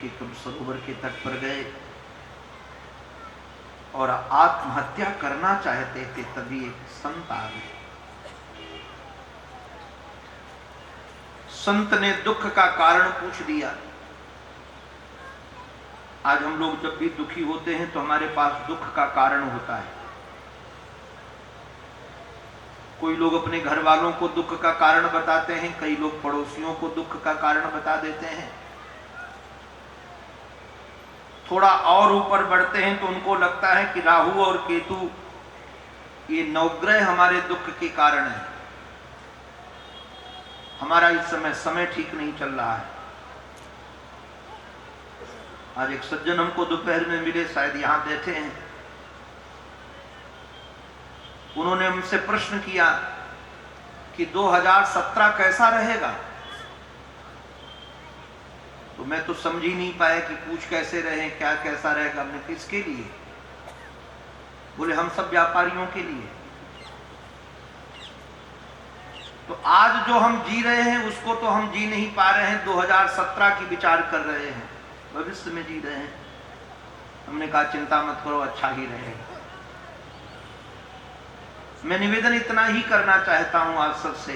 कि तुम सरोवर के तट पर गए और आत्महत्या करना चाहते थे, तभी एक संत आ गए। संत ने दुख का कारण पूछ दिया। आज हम लोग जब भी दुखी होते हैं तो हमारे पास दुख का कारण होता है। कोई लोग अपने घर वालों को दुख का कारण बताते हैं, कई लोग पड़ोसियों को दुख का कारण बता देते हैं। थोड़ा और ऊपर बढ़ते हैं तो उनको लगता है कि राहु और केतु ये नवग्रह हमारे दुख के कारण है। हमारा इस समय ठीक नहीं चल रहा है। आज एक सज्जन हमको दोपहर में मिले, शायद यहां बैठे हैं। उन्होंने हमसे प्रश्न किया कि 2017 कैसा रहेगा। तो मैं तो समझ ही नहीं पाया कि पूछ कैसे रहे, क्या कैसा रहेगा। हमने किसके लिए? बोले हम सब व्यापारियों के लिए। तो आज जो हम जी रहे हैं उसको तो हम जी नहीं पा रहे हैं, 2017 की विचार कर रहे हैं, भविष्य में जी रहे हैं। हमने कहा चिंता मत करो, अच्छा ही रहेगा। मैं निवेदन इतना ही करना चाहता हूं आप सबसे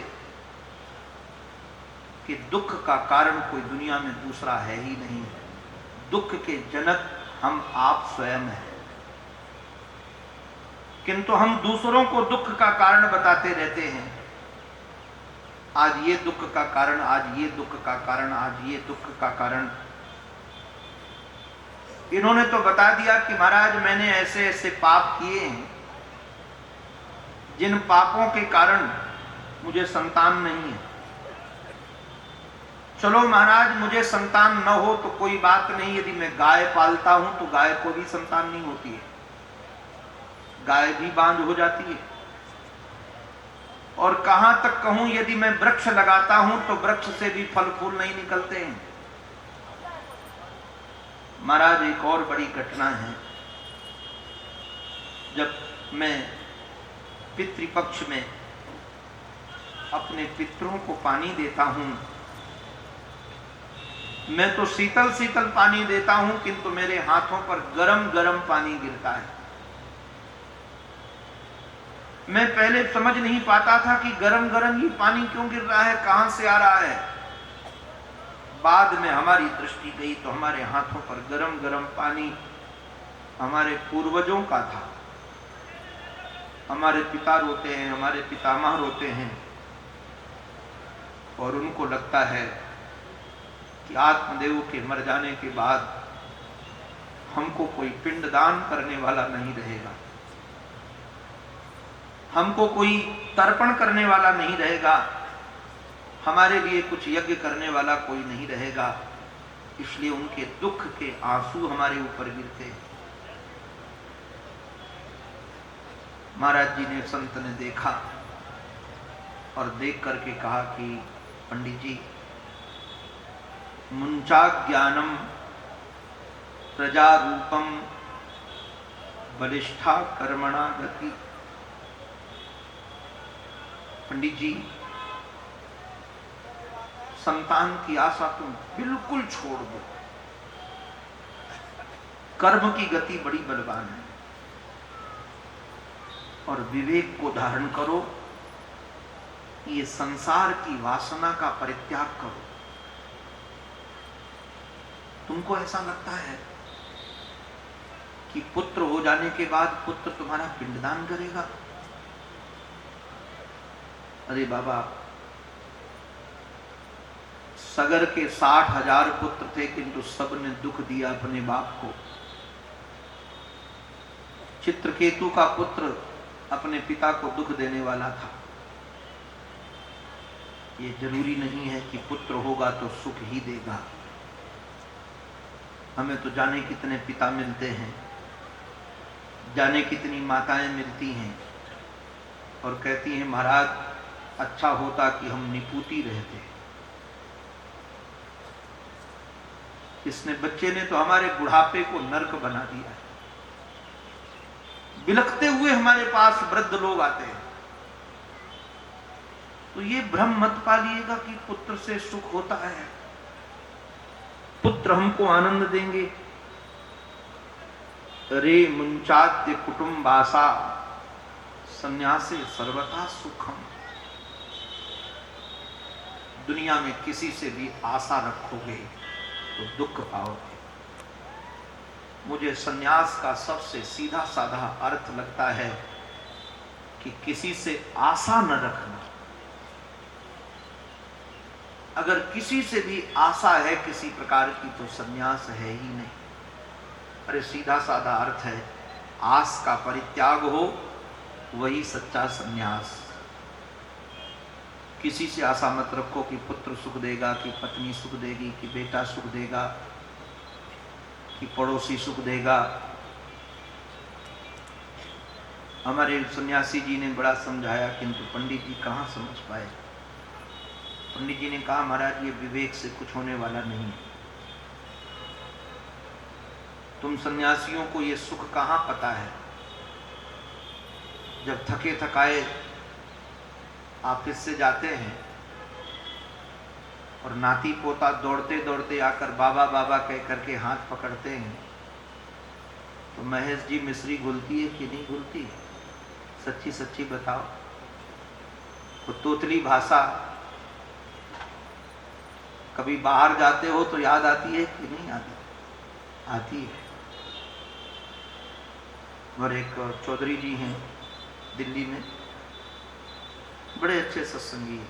कि दुख का कारण कोई दुनिया में दूसरा है ही नहीं। दुख के जनक हम आप स्वयं हैं, किंतु हम दूसरों को दुख का कारण बताते रहते हैं। आज ये दुख का कारण, आज ये दुख का कारण, आज ये दुख का कारण। इन्होंने तो बता दिया कि महाराज मैंने ऐसे ऐसे पाप किए हैं, जिन पापों के कारण मुझे संतान नहीं है। चलो महाराज मुझे संतान न हो तो कोई बात नहीं, यदि मैं गाय पालता हूं तो गाय को भी संतान नहीं होती है, गाय भी बांझ हो जाती है। और कहां तक कहूं, यदि मैं वृक्ष लगाता हूं तो वृक्ष से भी फल फूल नहीं निकलते हैं। महाराज एक और बड़ी घटना है। जब मैं पितृपक्ष में अपने पितरों को पानी देता हूं, मैं तो शीतल शीतल पानी देता हूं, किंतु मेरे हाथों पर गरम गरम पानी गिरता है। मैं पहले समझ नहीं पाता था कि गरम गरम ही पानी क्यों गिर रहा है, कहां से आ रहा है। बाद में हमारी दृष्टि गई तो हमारे हाथों पर गरम गरम पानी हमारे पूर्वजों का था। हमारे पिता रोते हैं, हमारे पितामह रोते हैं, और उनको लगता है कि आत्मदेव के मर जाने के बाद हमको कोई पिंडदान करने वाला नहीं रहेगा, हमको कोई तर्पण करने वाला नहीं रहेगा, हमारे लिए कुछ यज्ञ करने वाला कोई नहीं रहेगा। इसलिए उनके दुख के आंसू हमारे ऊपर गिरते हैं। महाराज जी ने, संत ने देखा और देख करके कहा कि पंडित जी, मुंचा ज्ञानम प्रजा रूपम बलिष्ठा कर्मणा गति। पंडित जी, संतान की आशा तुम बिल्कुल छोड़ दो। कर्म की गति बड़ी बलवान है, और विवेक को धारण करो। ये संसार की वासना का परित्याग करो। तुमको ऐसा लगता है कि पुत्र हो जाने के बाद पुत्र तुम्हारा पिंडदान करेगा? अरे बाबा, सगर के 60,000 पुत्र थे, किंतु सबने दुख दिया अपने बाप को। चित्रकेतु का पुत्र अपने पिता को दुख देने वाला था। ये जरूरी नहीं है कि पुत्र होगा तो सुख ही देगा। हमें तो जाने कितने पिता मिलते हैं, जाने कितनी माताएं मिलती हैं, और कहती हैं महाराज अच्छा होता कि हम निपुती रहते। इसने बच्चे ने तो हमारे बुढ़ापे को नर्क बना दिया है। बिलखते हुए हमारे पास वृद्ध लोग आते हैं। तो ये भ्रम मत पालिएगा कि पुत्र से सुख होता है। पुत्र हमको आनंद देंगे। रे मुंचाद्य कुटुंबासा संन्यासे सर्वथा सुखम। दुनिया में किसी से भी आशा रखोगे तो दुख पाओगे। मुझे सन्यास का सबसे सीधा साधा अर्थ लगता है कि किसी से आशा न रखना। अगर किसी से भी आशा है किसी प्रकार की तो सन्यास है ही नहीं। अरे सीधा साधा अर्थ है, आस का परित्याग हो वही सच्चा सन्यास। किसी से आशा मत रखो कि पुत्र सुख देगा, कि पत्नी सुख देगी, कि बेटा सुख देगा, कि पड़ोसी सुख देगा। हमारे सन्यासी जी ने बड़ा समझाया, किंतु पंडित जी कहाँ समझ पाए। पंडित जी ने कहा, महाराज ये विवेक से कुछ होने वाला नहीं है। तुम सन्यासियों को ये सुख कहाँ पता है। जब थके थकाए ऑफिस से जाते हैं और नाती पोता दौड़ते दौड़ते आकर बाबा बाबा कह करके हाथ पकड़ते हैं, तो महेश जी मिश्री घुलती है कि नहीं घुलती? सच्ची सच्ची बताओ। वो तोतली भाषा कभी बाहर जाते हो तो याद आती है कि नहीं आती? आती है। और एक चौधरी जी हैं दिल्ली में, बड़े अच्छे सत्संगी हैं।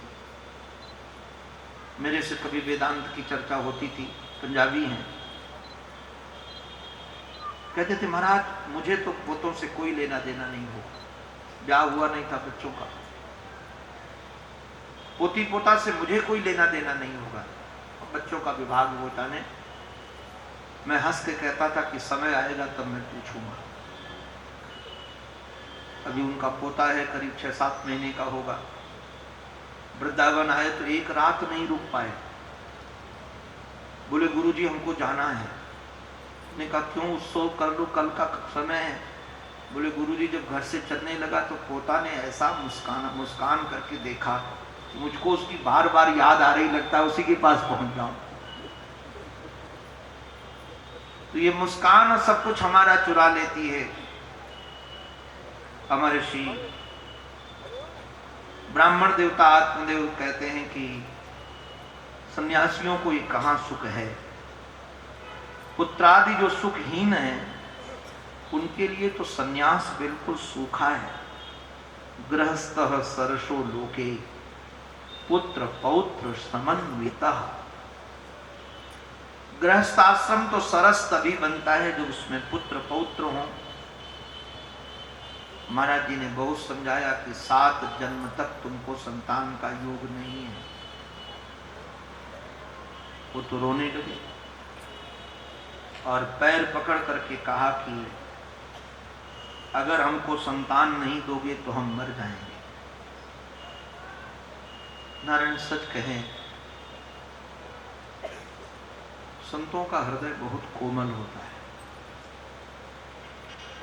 मेरे से कभी वेदांत की चर्चा होती थी, पंजाबी हैं। कहते थे, महाराज मुझे तो पोतों से कोई लेना देना नहीं हो, ब्याह हुआ नहीं था बच्चों का, पोती पोता से मुझे कोई लेना देना नहीं होगा, बच्चों का विभाग वो जाने। मैं हंस के कहता था कि समय आएगा तब मैं पूछूंगा। अभी उनका पोता है, करीब 6-7 महीने का होगा। वृंदावन आए तो एक रात नहीं रुक पाए। बोले गुरुजी हमको जाना है। ने कहा क्यों, उत्सव कर लो, कल का समय है। बोले गुरुजी जब घर से चलने लगा तो पोता ने ऐसा मुस्कान करके देखा, मुझको उसकी बार बार याद आ रही, लगता है उसी के पास पहुंच जाऊं। तो ये मुस्कान सब कुछ हमारा चुरा लेती है। हमारे ऋषि ब्राह्मण देवता आत्मदेव कहते हैं कि सन्यासियों को ये कहां सुख है। पुत्रादि जो सुखहीन है उनके लिए तो सन्यास बिल्कुल सूखा है। गृहस्थः सरसो लोके पुत्र पौत्र समन्वितः। गृहस्थाश्रम तो सरस तभी बनता है जब उसमें पुत्र पौत्र हो। महाराज जी ने बहुत समझाया कि 7 जन्म तक तुमको संतान का योग नहीं है। वो तो रोने लगे और पैर पकड़ करके कहा कि अगर हमको संतान नहीं दोगे तो हम मर जाएंगे। नारायण सच कहें, संतों का हृदय बहुत कोमल होता है,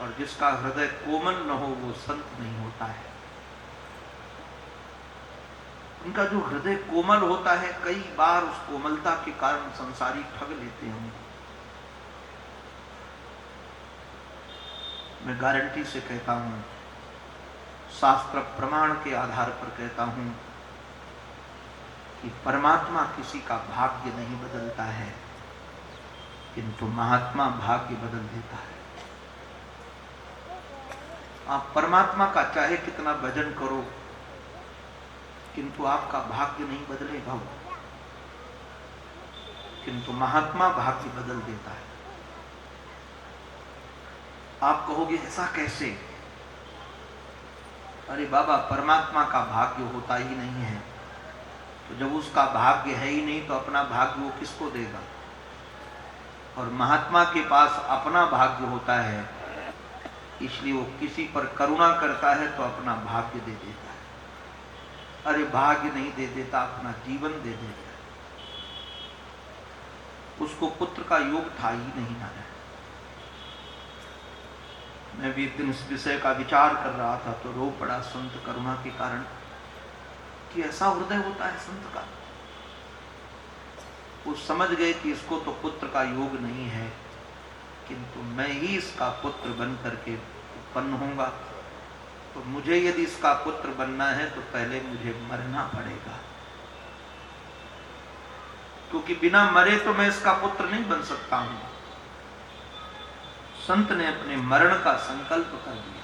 और जिसका हृदय कोमल न हो वो संत नहीं होता है। उनका जो हृदय कोमल होता है, कई बार उस कोमलता के कारण संसारी ठग लेते हैं उनको। मैं गारंटी से कहता हूं, शास्त्र प्रमाण के आधार पर कहता हूं कि परमात्मा किसी का भाग्य नहीं बदलता है, किंतु महात्मा भाग्य बदल देता है। आप परमात्मा का चाहे कितना भजन करो, किंतु आपका भाग्य नहीं बदलेगा, किंतु महात्मा भाग्य बदल देता है। आप कहोगे ऐसा कैसे? अरे बाबा, परमात्मा का भाग्य होता ही नहीं है, तो जब उसका भाग्य है ही नहीं तो अपना भाग्य वो किसको देगा? और महात्मा के पास अपना भाग्य होता है, इसलिए वो किसी पर करुणा करता है तो अपना भाग्य दे देता है। अरे भाग्य नहीं दे देता, अपना जीवन दे देता है। उसको पुत्र का योग था ही नहीं। नारायण, मैं भी एक दिन इस विषय का विचार कर रहा था तो रो पड़ा संत करुणा के कारण कि ऐसा हृदय होता है संत का। वो समझ गए कि इसको तो पुत्र का योग नहीं है, किंतु मैं ही इसका पुत्र बन करके उत्पन्न होऊंगा, तो मुझे यदि इसका पुत्र बनना है तो पहले मुझे मरना पड़ेगा, क्योंकि बिना मरे तो मैं इसका पुत्र नहीं बन सकता हूं। संत ने अपने मरण का संकल्प कर दिया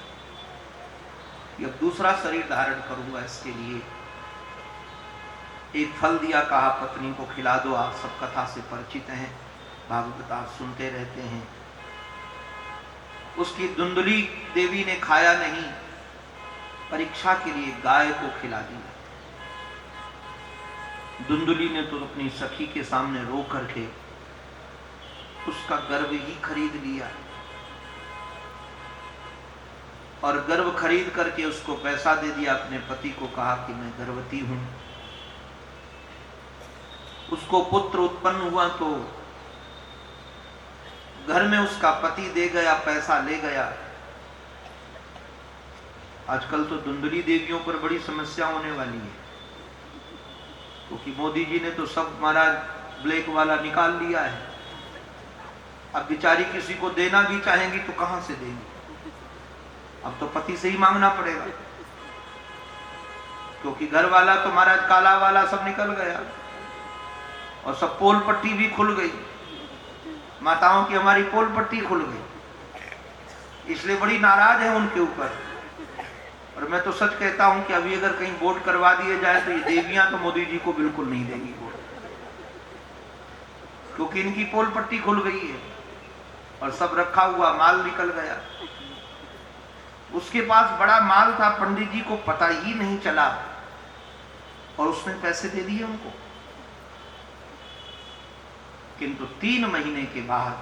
कि अब दूसरा शरीर धारण करूंगा। इसके लिए एक फल दिया, कहा पत्नी को खिला दो। आप सब कथा से परिचित हैं, भागवत आप सुनते रहते हैं। उसकी धुंधली देवी ने खाया नहीं, परीक्षा के लिए गाय को खिला दिया। धुंधली ने तो अपनी सखी के सामने रो करके उसका गर्भ ही खरीद लिया, और गर्भ खरीद करके उसको पैसा दे दिया। अपने पति को कहा कि मैं गर्भवती हूं। उसको पुत्र उत्पन्न हुआ तो घर में उसका पति दे गया, पैसा ले गया। आजकल तो धुंधली देवियों पर बड़ी समस्या होने वाली है, क्योंकि मोदी जी ने तो सब महाराज ब्लैक वाला निकाल लिया है। अब बेचारी किसी को देना भी चाहेंगी तो कहां से देंगी? अब तो पति से ही मांगना पड़ेगा, क्योंकि घर वाला तो महाराज काला वाला सब निकल गया, और सब पोल पट्टी भी खुल गई। माताओं की हमारी पोल पट्टी खुल गई, इसलिए बड़ी नाराज है उनके ऊपर। और मैं तो सच कहता हूं कि अभी अगर कहीं वोट करवा दिए जाए तो ये देवियां तो मोदी जी को बिल्कुल नहीं देंगी वोट, क्योंकि इनकी पोल पट्टी खुल गई है और सब रखा हुआ माल निकल गया। उसके पास बड़ा माल था, पंडित जी को पता ही नहीं चला, और उसने पैसे दे दिए उनको। किंतु 3 महीने के बाद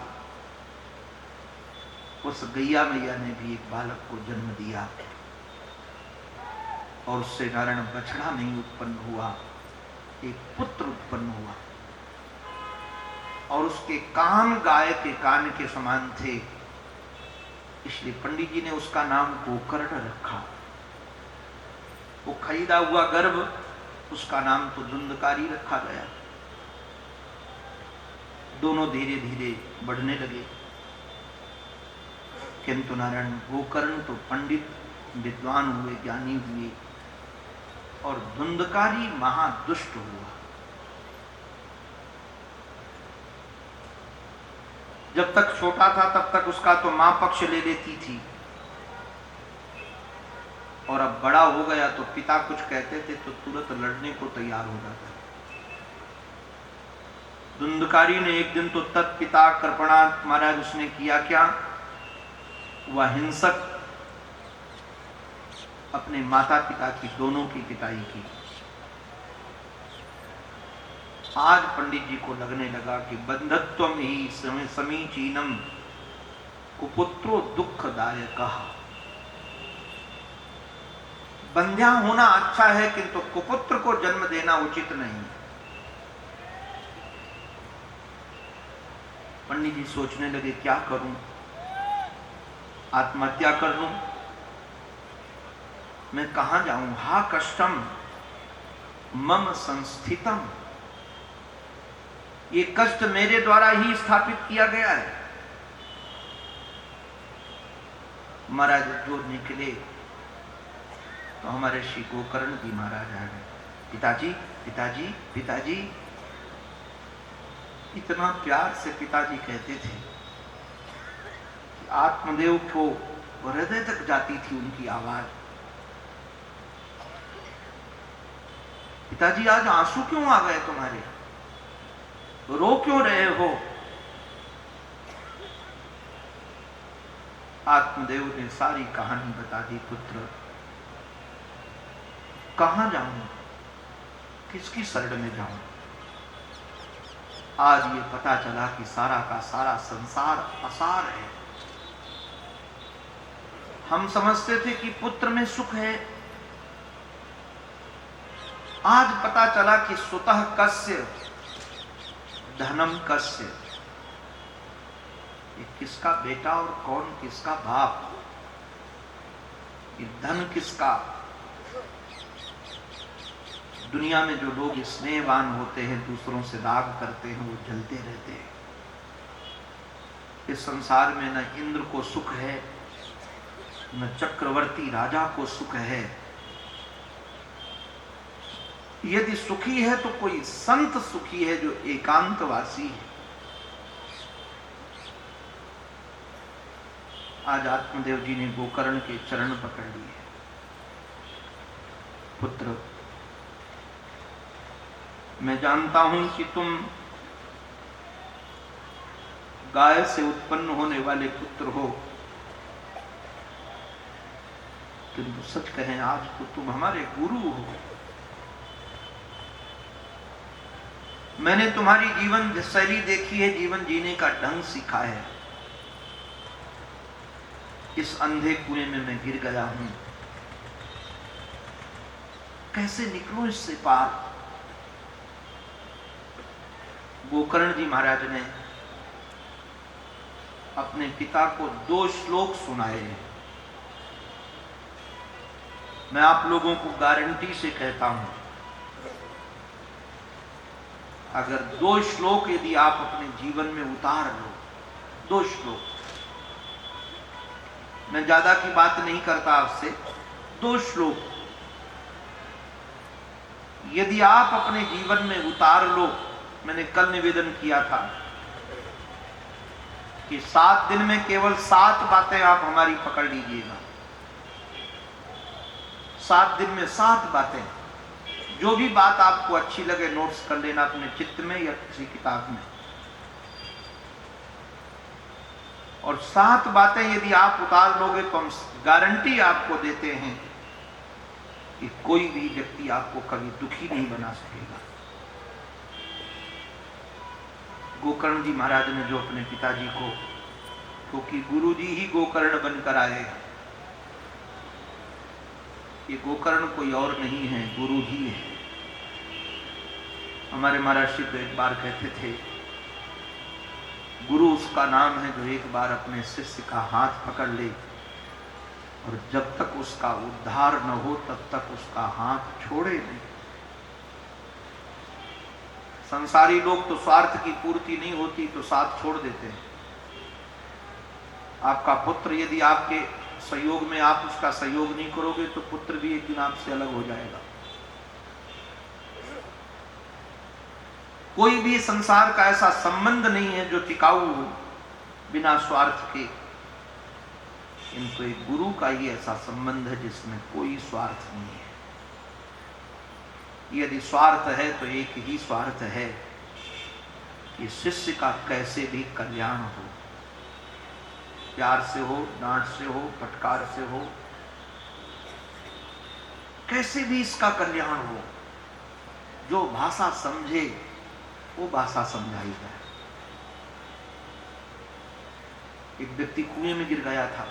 उस गैया मैया ने भी एक बालक को जन्म दिया, और उससे नारायण बछड़ा नहीं उत्पन्न हुआ, एक पुत्र उत्पन्न हुआ। और उसके कान गाय के कान के समान थे, इसलिए पंडित जी ने उसका नाम गोकर्ण रखा। वो खरीदा हुआ गर्भ, उसका नाम तो धुंधकारी रखा गया। दोनों धीरे धीरे बढ़ने लगे, किंतु नारायण गोकर्ण तो पंडित विद्वान हुए, ज्ञानी हुए, और धुंधकारी महादुष्ट हुआ। जब तक छोटा था तब तक उसका तो मां पक्ष ले लेती थी, और अब बड़ा हो गया तो पिता कुछ कहते थे तो तुरंत लड़ने को तैयार हो जाता। धुंधकारी ने एक दिन तो तत्पिता कृपणा महाराज उसने किया क्या, वह हिंसक अपने माता पिता की दोनों की पिटाई की। आज पंडित जी को लगने लगा कि बंधत्वम ही समीचीनम कुपुत्रो दुखदायक। बंध्या होना अच्छा है, किंतु कुपुत्र को जन्म देना उचित नहीं। पंडित जी सोचने लगे क्या करूं, आत्महत्या कर लूं, मैं कहां जाऊं। हा कष्टम मम संस्थितम, ये कष्ट मेरे द्वारा ही स्थापित किया गया है। महाराज जो निकले तो हमारे श्री गोकर्ण जी महाराज आ गए। पिताजी पिताजी पिताजी, इतना प्यार से पिताजी कहते थे, आत्मदेव को हृदय तक जाती थी उनकी आवाज। पिताजी आज आंसू क्यों आ गए तुम्हारे, रो क्यों रहे हो? आत्मदेव ने सारी कहानी बता दी। पुत्र, कहां जाऊं, किसकी शरण में जाऊं? आज ये पता चला कि सारा का सारा संसार असार है। हम समझते थे कि पुत्र में सुख है, आज पता चला कि सुतः कस्य धनम कस्य, ये किसका बेटा और कौन किसका बाप, ये धन किसका। दुनिया में जो लोग स्नेहवान होते हैं, दूसरों से राग करते हैं, वो जलते रहते हैं। इस संसार में न इंद्र को सुख है, न चक्रवर्ती राजा को सुख है। यदि सुखी है तो कोई संत सुखी है जो एकांतवासी है। आज आत्मदेव जी ने गोकर्ण के चरण पकड़ लिए। पुत्र, मैं जानता हूं कि तुम गाय से उत्पन्न होने वाले पुत्र हो, किंतु सच कहें आज तो तुम हमारे गुरु हो। मैंने तुम्हारी जीवन शैली देखी है, जीवन जीने का ढंग सीखा है। इस अंधे कुएं में मैं गिर गया हूं, कैसे निकलूं इससे पार। गोकर्ण जी महाराज ने अपने पिता को 2 श्लोक सुनाए हैं। मैं आप लोगों को गारंटी से कहता हूं, अगर 2 श्लोक यदि आप अपने जीवन में उतार लो, 2 श्लोक, मैं ज्यादा की बात नहीं करता आपसे, 2 श्लोक यदि आप अपने जीवन में उतार लो। मैंने कल निवेदन किया था कि 7 दिन में केवल 7 बातें आप हमारी पकड़ लीजिएगा। 7 दिन में 7 बातें, जो भी बात आपको अच्छी लगे नोट्स कर लेना अपने चित्त में या किसी किताब में। और 7 बातें यदि आप उतार लोगे तो हम गारंटी आपको देते हैं कि कोई भी व्यक्ति आपको कभी दुखी नहीं बना सकेगा। गोकर्ण जी महाराज ने जो अपने पिताजी को, क्योंकि गुरु जी ही गोकर्ण बनकर आए, ये गोकर्ण कोई और नहीं है, गुरु ही है। हमारे महाराज श्री तो एक बार कहते थे, गुरु उसका नाम है जो एक बार अपने शिष्य का हाथ पकड़ ले और जब तक उसका उद्धार न हो तब तक उसका हाथ छोड़े नहीं। संसारी लोग तो स्वार्थ की पूर्ति नहीं होती तो साथ छोड़ देते हैं। आपका पुत्र यदि आपके सहयोग में आप उसका सहयोग नहीं करोगे तो पुत्र भी एक दिन आपसे अलग हो जाएगा। कोई भी संसार का ऐसा संबंध नहीं है जो टिकाऊ हो बिना स्वार्थ के। इनको एक गुरु का ही ऐसा संबंध है जिसमें कोई स्वार्थ नहीं है। यदि स्वार्थ है तो एक ही स्वार्थ है कि शिष्य का कैसे भी कल्याण हो, प्यार से हो, डांट से हो, फटकार से हो, कैसे भी इसका कल्याण हो। जो भाषा समझे वो भाषा समझाई जाए। एक व्यक्ति कुएं में गिर गया था।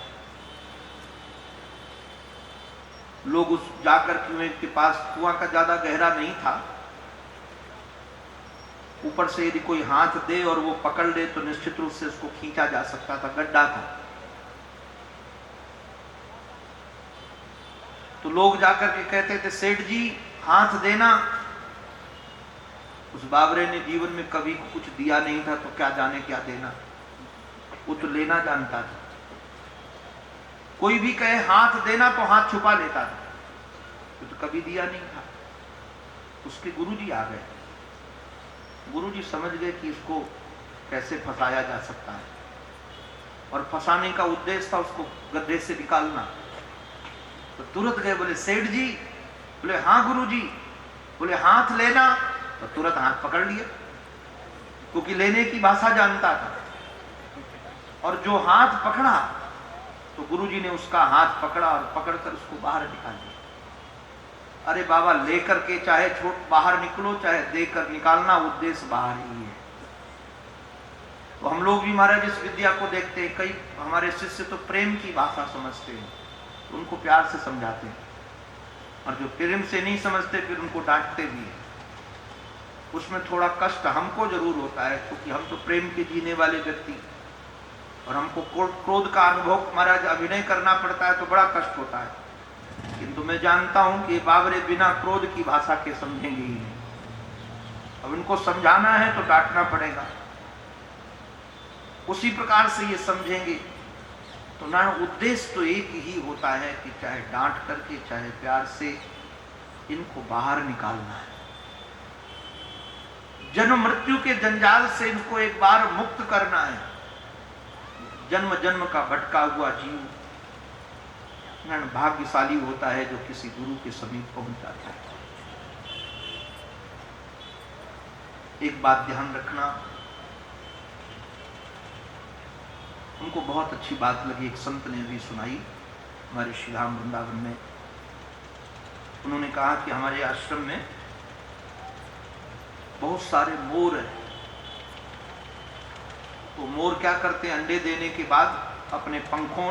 लोग उस जाकर कुएं के पास, कुआं का ज्यादा गहरा नहीं था, ऊपर से यदि कोई हाथ दे और वो पकड़ ले तो निश्चित रूप से उसको खींचा जा सकता था, गड्ढा था। तो लोग जाकर के कहते थे, सेठ जी हाथ देना। उस बाबरे ने जीवन में कभी कुछ दिया नहीं था तो क्या जाने क्या देना, वो तो लेना जानता था। कोई भी कहे हाथ देना तो हाथ छुपा लेता था, तो कभी दिया नहीं था। उसके गुरुजी आ गए। गुरुजी समझ गए कि इसको कैसे फंसाया जा सकता है, और फंसाने का उद्देश्य था उसको गड्ढे से निकालना। तो तुरंत गए, बोले सेठ जी, बोले हाँ गुरुजी, बोले हाथ लेना, तो तुरंत हाथ पकड़ लिया, क्योंकि लेने की भाषा जानता था। और जो हाथ पकड़ा तो गुरुजी ने उसका हाथ पकड़ा और पकड़कर उसको बाहर निकाल दिया। अरे बाबा, लेकर के चाहे छोट बाहर निकलो, चाहे देकर निकालना, उद्देश्य बाहर ही है। तो हम लोग भी महाराज इस विद्या को देखते हैं, कई हमारे शिष्य तो प्रेम की भाषा समझते हैं, तो उनको प्यार से समझाते हैं, और जो प्रेम से नहीं समझते फिर उनको डांटते भी हैं। उसमें थोड़ा कष्ट हमको जरूर होता है, क्योंकि हम तो प्रेम के जीने वाले व्यक्ति, और हमको क्रोध का अनुभव महाराज अभिनय करना पड़ता है तो बड़ा कष्ट होता है। किंतु मैं जानता हूं कि बाबरे बिना क्रोध की भाषा के समझेंगे ही नहीं। अब इनको समझाना है तो डांटना पड़ेगा, उसी प्रकार से ये समझेंगे। तो नारायण उद्देश्य तो एक ही होता है कि चाहे डांट करके चाहे प्यार से इनको बाहर निकालना है। जन्म मृत्यु के जंजाल से इनको एक बार मुक्त करना है। जन्म जन्म का भटका हुआ जीव नारायण भाग्यशाली होता है जो किसी गुरु के समीप पहुंच जाता है। एक बात ध्यान रखना, उनको बहुत अच्छी बात लगी, एक संत ने भी सुनाई हमारे श्री धाम वृंदावन में। उन्होंने कहा कि हमारे आश्रम में बहुत सारे मोर हैं। तो मोर क्या करते हैं, अंडे देने के बाद अपने पंखों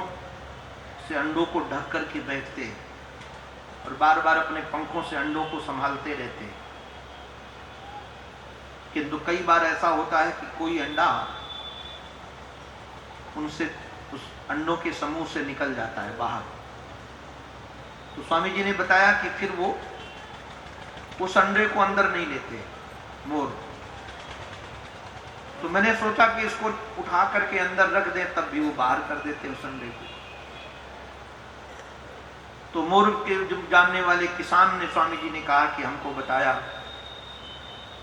से अंडों को ढक करके बैठते हैं और बार बार अपने पंखों से अंडों को संभालते रहते हैं। किंतु कई बार ऐसा होता है कि कोई अंडा उनसे उस अंडों के समूह से निकल जाता है बाहर। तो स्वामी जी ने बताया कि फिर वो उस अंडे को अंदर नहीं लेते मोर। तो मैंने सोचा कि इसको उठा करके अंदर रख दें, तब भी वो बाहर कर देते उस अंडे को। तो मोर के जो जानने वाले किसान ने, स्वामी जी ने कहा कि हमको बताया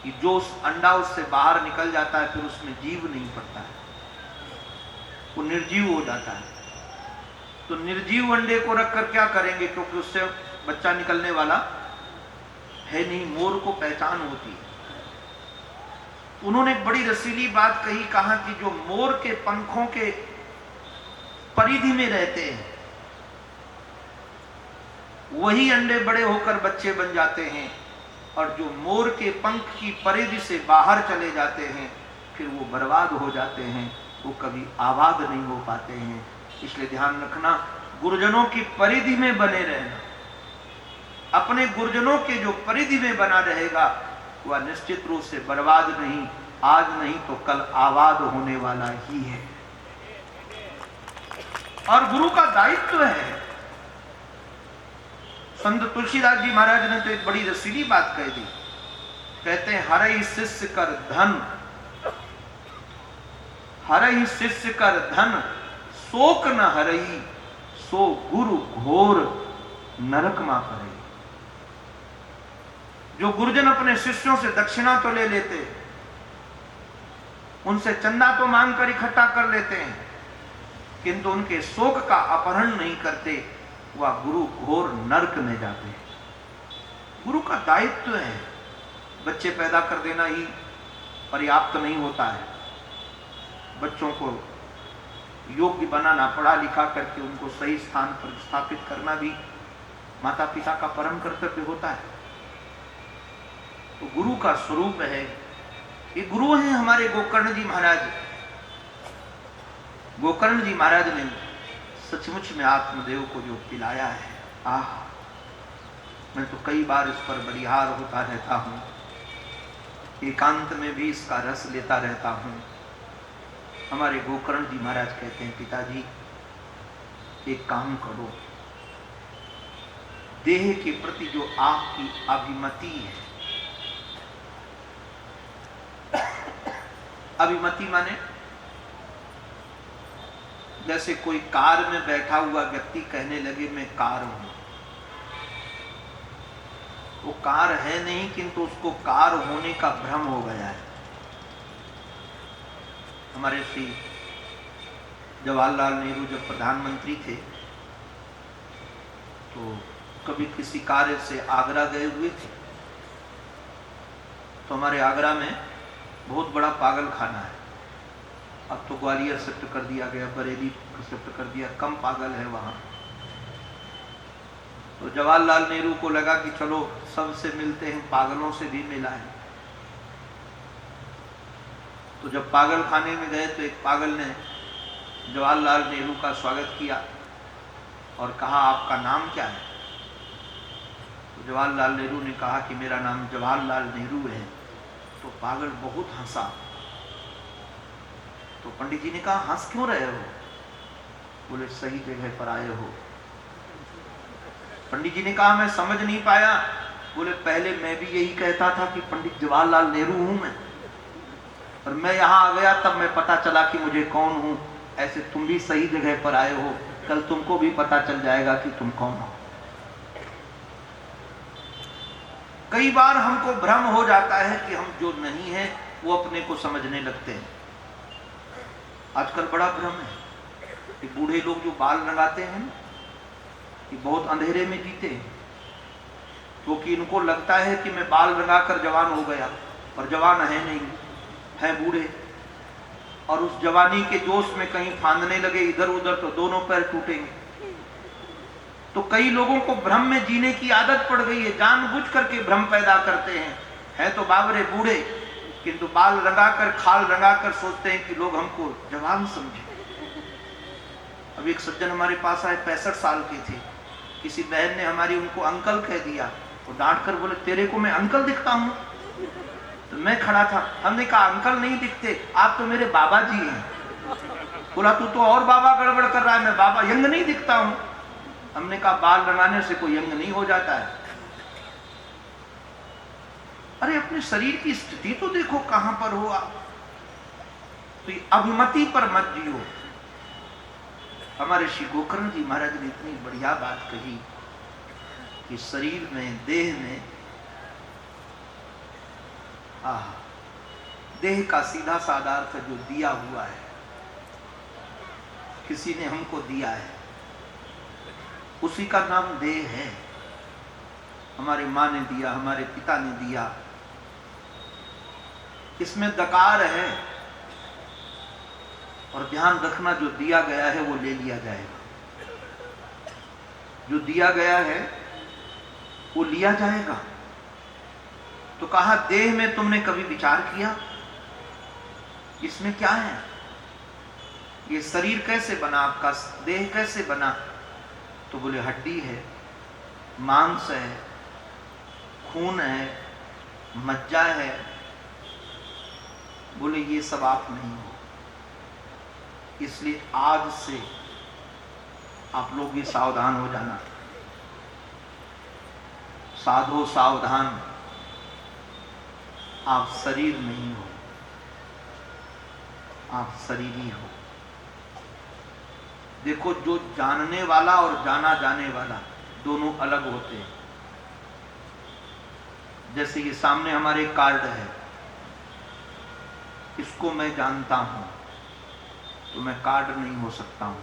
कि जो अंडा उससे बाहर निकल जाता है फिर उसमें जीव नहीं पड़ता है, वो निर्जीव हो जाता है। तो निर्जीव अंडे को रखकर क्या करेंगे, क्योंकि उससे बच्चा निकलने वाला है नहीं। मोर को पहचान होती है। उन्होंने एक बड़ी रसीली बात कही, कहा कि जो मोर के पंखों के परिधि में रहते हैं वही अंडे बड़े होकर बच्चे बन जाते हैं, और जो मोर के पंख की परिधि से बाहर चले जाते हैं फिर वो बर्बाद हो जाते हैं, वो कभी आबाद नहीं हो पाते हैं। इसलिए ध्यान रखना, गुरुजनों की परिधि में बने रहना। अपने गुरुजनों के जो परिधि में बना रहेगा वह निश्चित रूप से बर्बाद नहीं, आज नहीं तो कल आबाद होने वाला ही है। और गुरु का दायित्व है। संत तुलसीदास जी महाराज ने तो एक बड़ी रसीली बात कह दी। कहते हैं, हरहि शिष्य कर धन, हरहि शिष्य कर धन, शोक न हरहि, सो गुरु घोर नरक मा करे। जो गुरुजन अपने शिष्यों से दक्षिणा तो ले लेते, उनसे चंदा तो मांग कर इकट्ठा कर लेते हैं, किंतु उनके शोक का अपहरण नहीं करते, वह गुरु घोर नरक में जाते हैं। गुरु का दायित्व है। बच्चे पैदा कर देना ही पर्याप्त नहीं होता है। बच्चों को योग्य बनाना, पढ़ा लिखा करके उनको सही स्थान पर स्थापित करना भी माता पिता का परम कर्तव्य होता है। तो गुरु का स्वरूप है। ये गुरु हैं हमारे गोकर्ण जी महाराज। गोकर्ण जी महाराज ने सचमुच में आत्मदेव को जो पिलाया है, आह, मैं तो कई बार इस पर बलिहार होता रहता हूं, एकांत में भी इसका रस लेता रहता हूं। हमारे गोकर्ण जी महाराज कहते हैं, पिताजी एक काम करो, देह के प्रति जो आपकी अभिमति है, अभिमति माने जैसे कोई कार में बैठा हुआ व्यक्ति कहने लगे मैं कार हूं। वो कार है नहीं, किंतु उसको कार होने का भ्रम हो गया है। हमारे श्री जवाहरलाल नेहरू जब प्रधानमंत्री थे तो कभी किसी कार्य से आगरा गए हुए थे। तो हमारे आगरा में बहुत बड़ा पागल खाना है। अब तो ग्वालियर शिफ्ट कर दिया गया, बरेली शिफ्ट कर दिया, कम पागल है वहां। तो जवाहरलाल नेहरू को लगा कि चलो सबसे मिलते हैं, पागलों से भी मिला है। तो जब पागल खाने में गए तो एक पागल ने जवाहरलाल नेहरू का स्वागत किया और कहा आपका नाम क्या है। तो जवाहरलाल नेहरू ने कहा कि मेरा नाम जवाहरलाल नेहरू है। तो पागल बहुत हंसा। तो पंडित जी ने कहा हंस क्यों रहे हो। बोले सही जगह पर आए हो। पंडित जी ने कहा मैं समझ नहीं पाया। बोले पहले मैं भी यही कहता था कि पंडित जवाहरलाल नेहरू हूं मैं, और मैं यहां आ गया तब मैं पता चला कि मुझे कौन हूं। ऐसे तुम भी सही जगह पर आए हो, कल तुमको भी पता चल जाएगा कि तुम कौन हो। कई बार हमको भ्रम हो जाता है कि हम जो नहीं है वो अपने को समझने लगते हैं। आजकल बड़ा भ्रम है कि बूढ़े लोग जो बाल रंगाते हैं कि बहुत अंधेरे में जीते हैं, क्योंकि इनको लगता है कि मैं बाल रंगाकर जवान हो गया, और जवान है नहीं, है बूढ़े। और उस जवानी के जोश में कहीं फांदने लगे इधर उधर तो दोनों पैर टूटेंगे। तो कई लोगों को भ्रम में जीने की आदत पड़ गई है, जानबूझ करके भ्रम पैदा करते हैं। है तो बाबरे बूढ़े, किंतु बाल रंगाकर खाल रंगाकर सोचते हैं कि लोग हमको जवान समझे। अब एक सज्जन हमारे पास आए, 65 साल के थे। किसी बहन ने हमारी उनको अंकल कह दिया, वो डांट कर बोले तेरे को मैं अंकल दिखता हूं? तो मैं खड़ा था, हमने कहा अंकल नहीं दिखते, आप तो मेरे बाबा जी हैं। बोला तू तो और बाबा गड़बड़ कर रहा है, मैं बाबा यंग नहीं दिखता हूं। हमने कहा बाल रंगाने से कोई यंग नहीं हो जाता है। अरे अपने शरीर की स्थिति तो देखो कहां पर हो आप। तो अभिमति पर मत जियो। हमारे श्री गोकर्ण जी महाराज ने इतनी बढ़िया बात कही कि शरीर में, देह में, देह का सीधा साधा अर्थ जो दिया हुआ है, किसी ने हमको दिया है, उसी का नाम देह है। हमारी माँ ने दिया, हमारे पिता ने दिया। इसमें दकार है, और ध्यान रखना जो दिया गया है वो ले लिया जाएगा। जो दिया गया है वो लिया जाएगा। तो कहा देह में तुमने कभी विचार किया इसमें क्या है? ये शरीर कैसे बना आपका, देह कैसे बना? तो बोले हड्डी है, मांस है, खून है, मज्जा है। बोले ये सब आप नहीं हो। इसलिए आज से आप लोग भी सावधान हो जाना। साधो सावधान, आप शरीर नहीं हो, आप शरीरी हो। देखो जो जानने वाला और जाना जाने वाला दोनों अलग होते हैं। जैसे ये सामने हमारे कार्ड है, इसको मैं जानता हूं तो मैं कार्ड नहीं हो सकता हूं।